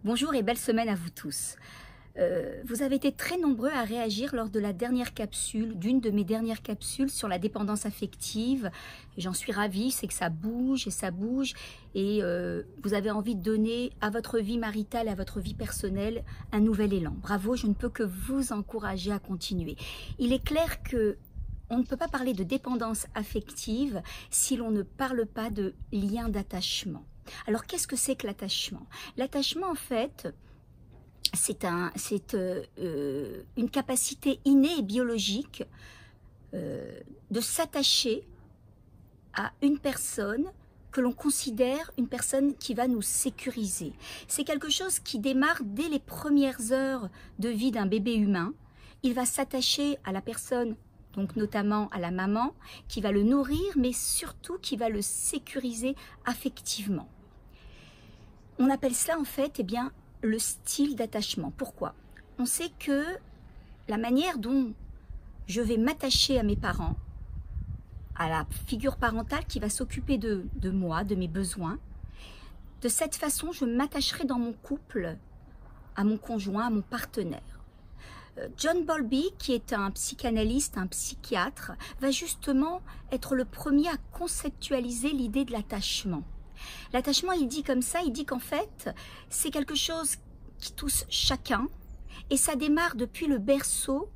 Bonjour et belle semaine à vous tous. Vous avez été très nombreux à réagir lors de la dernière capsule, d'une de mes dernières capsules sur la dépendance affective. J'en suis ravie, c'est que ça bouge et ça bouge. Et vous avez envie de donner à votre vie maritale, à votre vie personnelle, un nouvel élan. Bravo, je ne peux que vous encourager à continuer. Il est clair que on ne peut pas parler de dépendance affective si l'on ne parle pas de lien d'attachement. Alors, qu'est-ce que c'est que l'attachement? L'attachement, en fait, c'est une capacité innée et biologique de s'attacher à une personne que l'on considère une personne qui va nous sécuriser. C'est quelque chose qui démarre dès les premières heures de vie d'un bébé humain. Il va s'attacher à la personne, donc notamment à la maman, qui va le nourrir, mais surtout qui va le sécuriser affectivement. On appelle cela en fait le style d'attachement. Pourquoi? On sait que la manière dont je vais m'attacher à mes parents, à la figure parentale qui va s'occuper de moi, de mes besoins, de cette façon, je m'attacherai dans mon couple à mon conjoint, à mon partenaire. John Bowlby, qui est un psychanalyste, un psychiatre, va justement être le premier à conceptualiser l'idée de l'attachement. L'attachement, il dit comme ça, il dit qu'en fait, c'est quelque chose qui touche chacun et ça démarre depuis le berceau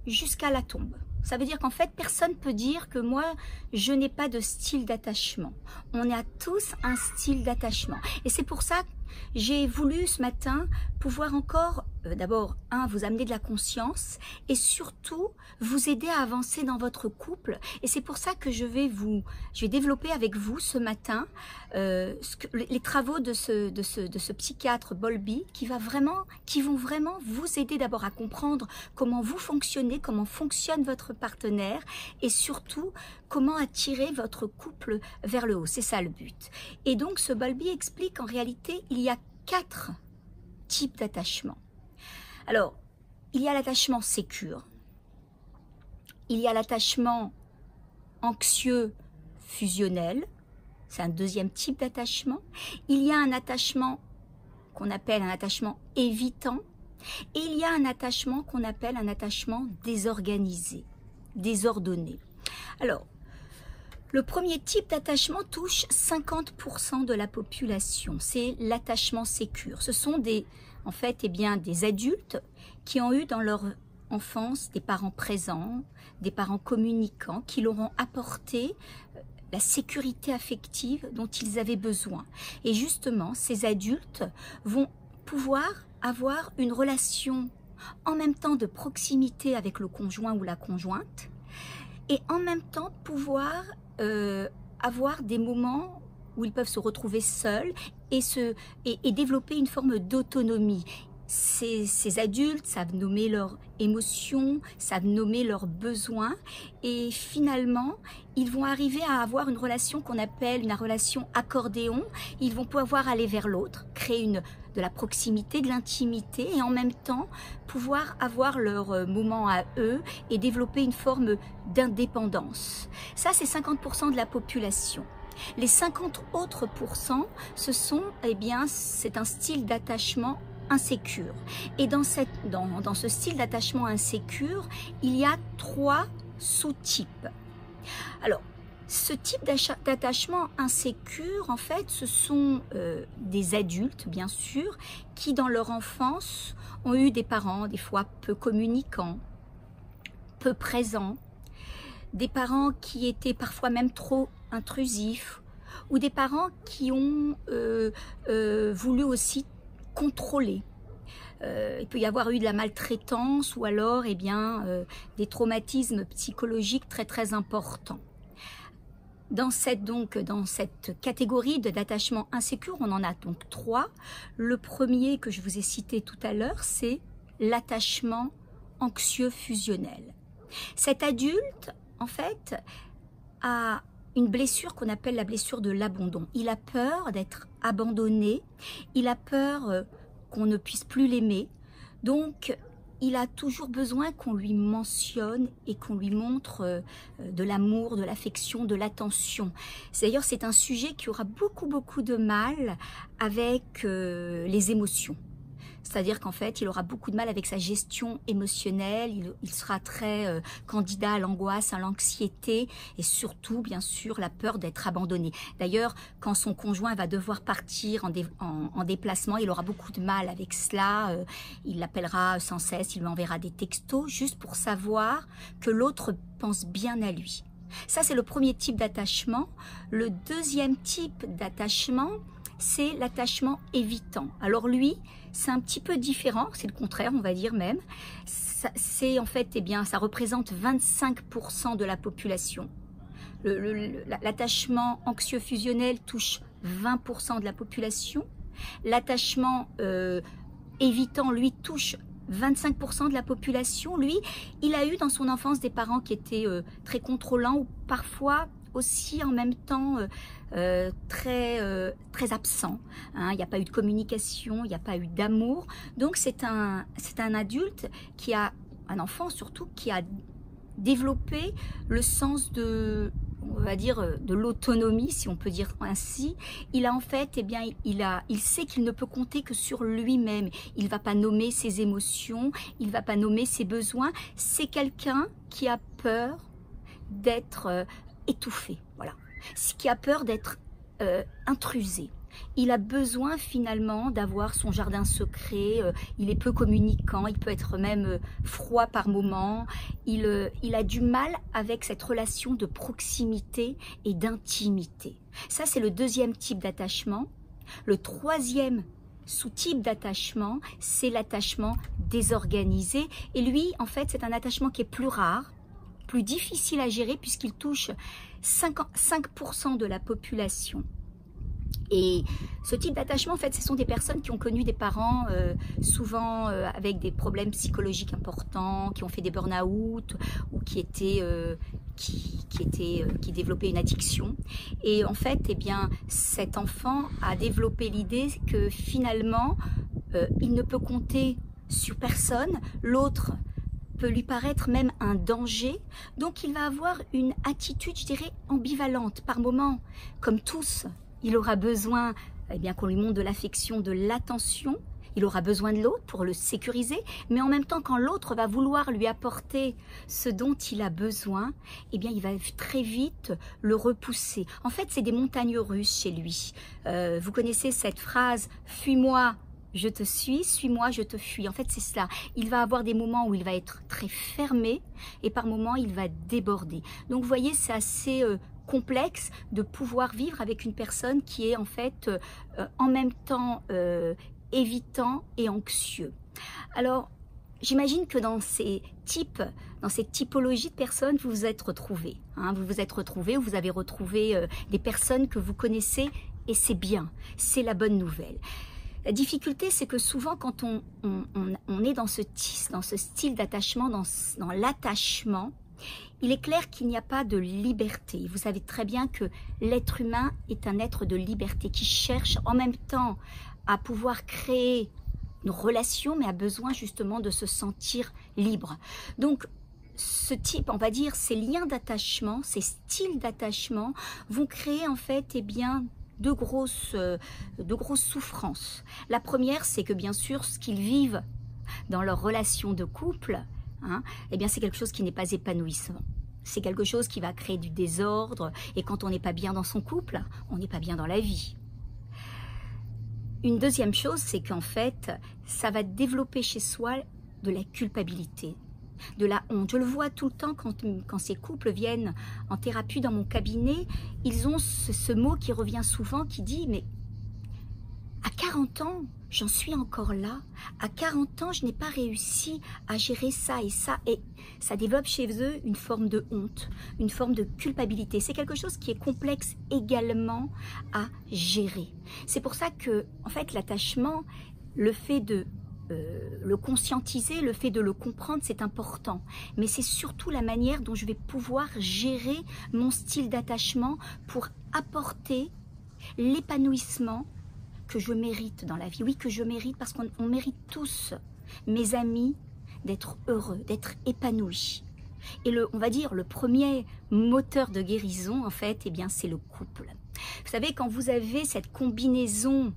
jusqu'à la tombe. Ça veut dire qu'en fait, personne ne peut dire que moi, je n'ai pas de style d'attachement. On a tous un style d'attachement. Et c'est pour ça que j'ai voulu ce matin pouvoir encore, d'abord, vous amener de la conscience et surtout vous aider à avancer dans votre couple. Et c'est pour ça que je vais développer avec vous ce matin les travaux de ce psychiatre Bowlby qui vont vraiment vous aider d'abord à comprendre comment vous fonctionnez, comment fonctionne votre partenaire et surtout comment attirer votre couple vers le haut. C'est ça le but. Et donc ce Bowlby explique qu'en réalité, il y a 4 types d'attachement. Alors, il y a l'attachement sécure, il y a l'attachement anxieux fusionnel, c'est un deuxième type d'attachement. Il y a un attachement qu'on appelle un attachement évitant et il y a un attachement qu'on appelle un attachement désorganisé, désordonné. Alors, le premier type d'attachement touche 50% de la population, c'est l'attachement sécure. Ce sont des adultes qui ont eu dans leur enfance des parents présents, des parents communicants, qui leur ont apporté la sécurité affective dont ils avaient besoin. Et justement, ces adultes vont pouvoir avoir une relation en même temps de proximité avec le conjoint ou la conjointe et en même temps pouvoir avoir des moments où ils peuvent se retrouver seuls et développer une forme d'autonomie. Ces adultes savent nommer leurs émotions, savent nommer leurs besoins et finalement, ils vont arriver à avoir une relation qu'on appelle une relation accordéon. Ils vont pouvoir aller vers l'autre, créer de la proximité, de l'intimité et en même temps pouvoir avoir leur moment à eux et développer une forme d'indépendance. Ça, c'est 50% de la population. Les 50 autres %, c'est un style d'attachement insécure. Et dans ce style d'attachement insécure, il y a 3 sous-types. Alors, ce type d'attachement insécure, en fait, ce sont des adultes, bien sûr, qui dans leur enfance ont eu des parents, des fois peu communicants, peu présents, des parents qui étaient parfois même trop intrusifs, ou des parents qui ont voulu aussi contrôler. Il peut y avoir eu de la maltraitance ou alors des traumatismes psychologiques très très importants. Dans cette catégorie d'attachement insécure, on en a donc 3. Le premier que je vous ai cité tout à l'heure, c'est l'attachement anxieux fusionnel. Cet adulte, en fait, a une blessure qu'on appelle la blessure de l'abandon. Il a peur d'être abandonné, il a peur qu'on ne puisse plus l'aimer. Donc, il a toujours besoin qu'on lui mentionne et qu'on lui montre de l'amour, de l'affection, de l'attention. D'ailleurs, c'est un sujet qui aura beaucoup de mal avec les émotions. C'est-à-dire qu'en fait, il aura beaucoup de mal avec sa gestion émotionnelle, il sera très candidat à l'angoisse, à l'anxiété et surtout, bien sûr, la peur d'être abandonné. D'ailleurs, quand son conjoint va devoir partir en déplacement, il aura beaucoup de mal avec cela. Il l'appellera sans cesse, il lui enverra des textos juste pour savoir que l'autre pense bien à lui. Ça, c'est le premier type d'attachement. Le deuxième type d'attachement, c'est l'attachement évitant. Alors lui, c'est un petit peu différent, c'est le contraire, on va dire même. C'est en fait, eh bien, ça représente 25% de la population. L'attachement anxieux fusionnel touche 20% de la population. L'attachement évitant, lui, touche 25% de la population. Lui, il a eu dans son enfance des parents qui étaient très contrôlants ou parfois aussi en même temps très absent. Hein. Il n'y a pas eu de communication, il n'y a pas eu d'amour. Donc c'est un adulte qui a, un enfant surtout, qui a développé le sens de, on va dire, de l'autonomie, si on peut dire ainsi. Il a en fait, eh bien, il sait qu'il ne peut compter que sur lui-même. Il ne va pas nommer ses émotions, il ne va pas nommer ses besoins. C'est quelqu'un qui a peur d'être étouffé, voilà. Ce qui a peur d'être intrusé. Il a besoin finalement d'avoir son jardin secret, il est peu communicant, il peut être même froid par moments, il a du mal avec cette relation de proximité et d'intimité. Ça, c'est le deuxième type d'attachement. Le troisième sous-type d'attachement, c'est l'attachement désorganisé. Et lui, en fait, c'est un attachement qui est plus rare, plus difficile à gérer puisqu'il touche 5% de la population. Et ce type d'attachement, en fait, ce sont des personnes qui ont connu des parents souvent avec des problèmes psychologiques importants, qui ont fait des burn-out ou qui développaient une addiction. Et en fait, eh bien, cet enfant a développé l'idée que finalement, il ne peut compter sur personne. L'autre peut lui paraître même un danger, donc il va avoir une attitude, je dirais, ambivalente par moment. Comme tous, il aura besoin eh bien, qu'on lui montre de l'affection, de l'attention, il aura besoin de l'autre pour le sécuriser, mais en même temps, quand l'autre va vouloir lui apporter ce dont il a besoin, eh bien, il va très vite le repousser. En fait, c'est des montagnes russes chez lui. Vous connaissez cette phrase « Fuis-moi ». Je te suis-moi, je te fuis. En fait, c'est cela. Il va avoir des moments où il va être très fermé et par moments, il va déborder. Donc, vous voyez, c'est assez complexe de pouvoir vivre avec une personne qui est en fait en même temps évitant et anxieux. Alors, j'imagine que dans ces typologies de personnes, vous vous êtes retrouvés. Hein, vous vous êtes retrouvés ou vous avez retrouvé des personnes que vous connaissez et c'est bien, c'est la bonne nouvelle. La difficulté, c'est que souvent, quand on est dans ce style d'attachement, dans l'attachement, il est clair qu'il n'y a pas de liberté. Vous savez très bien que l'être humain est un être de liberté qui cherche en même temps à pouvoir créer une relation, mais a besoin justement de se sentir libre. Donc, ce type, on va dire, ces liens d'attachement, ces styles d'attachement vont créer en fait, eh bien, de grosses souffrances. La première, c'est que bien sûr, ce qu'ils vivent dans leur relation de couple, hein, eh bien, c'est quelque chose qui n'est pas épanouissant. C'est quelque chose qui va créer du désordre. Et quand on n'est pas bien dans son couple, on n'est pas bien dans la vie. Une deuxième chose, c'est qu'en fait, ça va développer chez soi de la culpabilité, de la honte. Je le vois tout le temps quand ces couples viennent en thérapie dans mon cabinet, ils ont ce mot qui revient souvent qui dit « mais à 40 ans, j'en suis encore là. À 40 ans, je n'ai pas réussi à gérer ça et ça. » Et ça développe chez eux une forme de honte, une forme de culpabilité. C'est quelque chose qui est complexe également à gérer. C'est pour ça que, en fait, l'attachement, le fait de le conscientiser, le fait de le comprendre, c'est important. Mais c'est surtout la manière dont je vais pouvoir gérer mon style d'attachement pour apporter l'épanouissement que je mérite dans la vie. Oui, que je mérite parce qu'on mérite tous, mes amis, d'être heureux, d'être épanoui. Et on va dire, le premier moteur de guérison, en fait, eh bien, c'est le couple. Vous savez, quand vous avez cette combinaison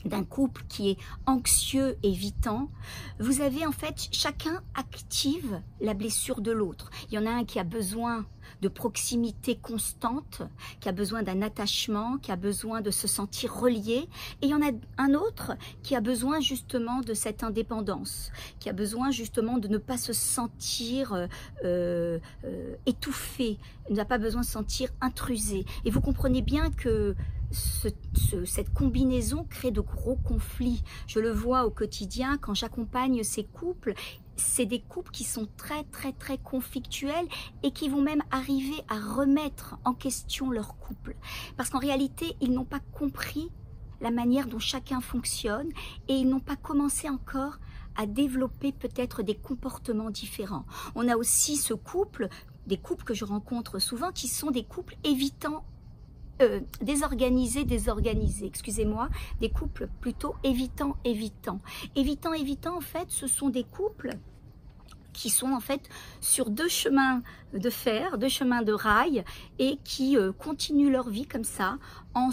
d'un couple qui est anxieux, évitant, vous avez en fait, chacun active la blessure de l'autre. Il y en a un qui a besoin de proximité constante, qui a besoin d'un attachement, qui a besoin de se sentir relié, et il y en a un autre qui a besoin justement de cette indépendance, qui a besoin justement de ne pas se sentir étouffé, n'a pas besoin de se sentir intrusé. Et vous comprenez bien que cette combinaison crée de gros conflits. Je le vois au quotidien quand j'accompagne ces couples. C'est des couples qui sont très conflictuels et qui vont même arriver à remettre en question leur couple. Parce qu'en réalité, ils n'ont pas compris la manière dont chacun fonctionne et ils n'ont pas commencé encore à développer peut-être des comportements différents. On a aussi ce couple, des couples que je rencontre souvent, qui sont des couples évitant désorganisés, excusez-moi, des couples plutôt évitants, en fait, ce sont des couples qui sont en fait sur deux chemins de fer, deux chemins de rail et qui continuent leur vie comme ça en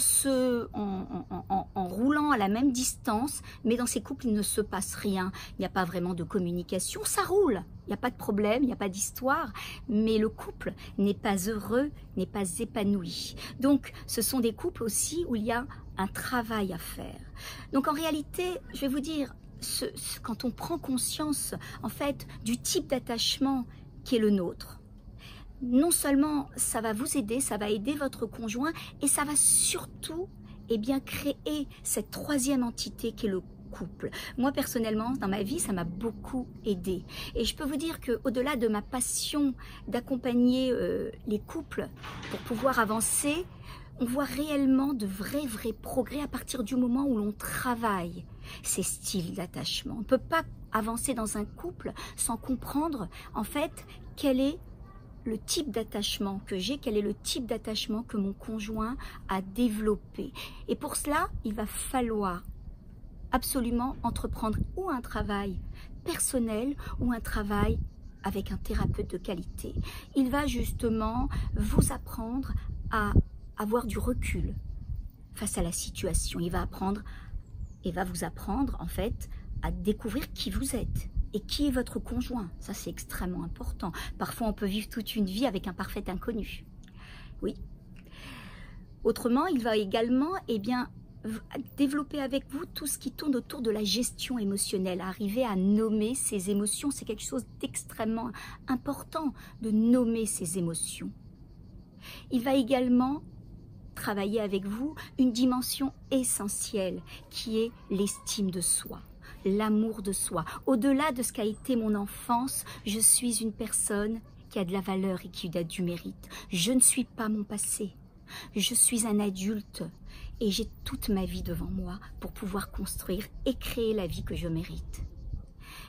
roulant à la même distance, mais dans ces couples il ne se passe rien, il n'y a pas vraiment de communication, ça roule, il n'y a pas de problème, il n'y a pas d'histoire, mais le couple n'est pas heureux, n'est pas épanoui. Donc ce sont des couples aussi où il y a un travail à faire. Donc en réalité, je vais vous dire, quand on prend conscience en fait du type d'attachement qui est le nôtre, non seulement ça va vous aider, ça va aider votre conjoint et ça va surtout bien créer cette troisième entité qui est le couple. Moi personnellement dans ma vie ça m'a beaucoup aidé et je peux vous dire que au-delà de ma passion d'accompagner les couples pour pouvoir avancer, on voit réellement de vrais progrès à partir du moment où l'on travaille ces styles d'attachement. On ne peut pas avancer dans un couple sans comprendre en fait quel est le type d'attachement que j'ai, quel est le type d'attachement que mon conjoint a développé. Et pour cela, il va falloir absolument entreprendre ou un travail personnel ou un travail avec un thérapeute de qualité. Il va justement vous apprendre à avoir du recul face à la situation. Il va vous apprendre en fait à découvrir qui vous êtes et qui est votre conjoint. Ça c'est extrêmement important. Parfois on peut vivre toute une vie avec un parfait inconnu. Oui. Autrement, il va également développer avec vous tout ce qui tourne autour de la gestion émotionnelle. Arriver à nommer ses émotions, c'est quelque chose d'extrêmement important de nommer ses émotions. Il va également travailler avec vous une dimension essentielle qui est l'estime de soi, l'amour de soi. Au-delà de ce qu'a été mon enfance, je suis une personne qui a de la valeur et qui a du mérite. Je ne suis pas mon passé. Je suis un adulte et j'ai toute ma vie devant moi pour pouvoir construire et créer la vie que je mérite.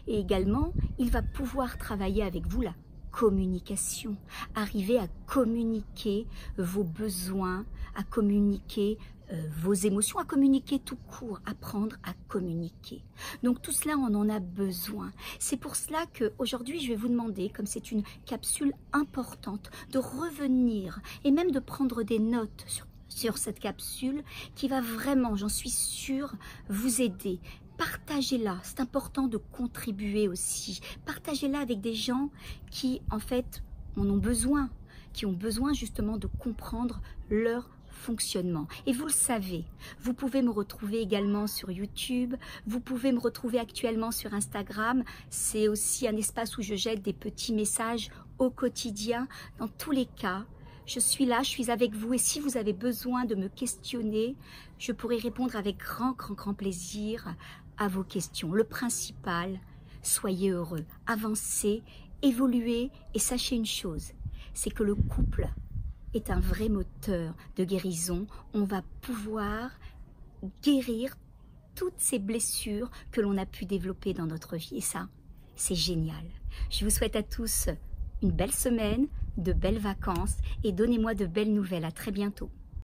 Et également, il va pouvoir travailler avec vous la communication, arriver à communiquer vos besoins, à communiquer vos émotions, à communiquer tout court, apprendre à communiquer. Donc tout cela, on en a besoin. C'est pour cela qu'aujourd'hui, je vais vous demander, comme c'est une capsule importante, de revenir et même de prendre des notes sur cette capsule qui va vraiment, j'en suis sûre, vous aider. Partagez-la, c'est important de contribuer aussi. Partagez-la avec des gens qui, en fait, en ont besoin, qui ont besoin justement de comprendre leur fonctionnement. Et vous le savez, vous pouvez me retrouver également sur YouTube, vous pouvez me retrouver actuellement sur Instagram. C'est aussi un espace où je jette des petits messages au quotidien. Dans tous les cas, je suis là, je suis avec vous et si vous avez besoin de me questionner, je pourrai répondre avec grand plaisir à vos questions. Le principal, soyez heureux, avancez, évoluez et sachez une chose, c'est que le couple est un vrai moteur de guérison. On va pouvoir guérir toutes ces blessures que l'on a pu développer dans notre vie et ça, c'est génial. Je vous souhaite à tous une belle semaine, de belles vacances et donnez-moi de belles nouvelles. À très bientôt.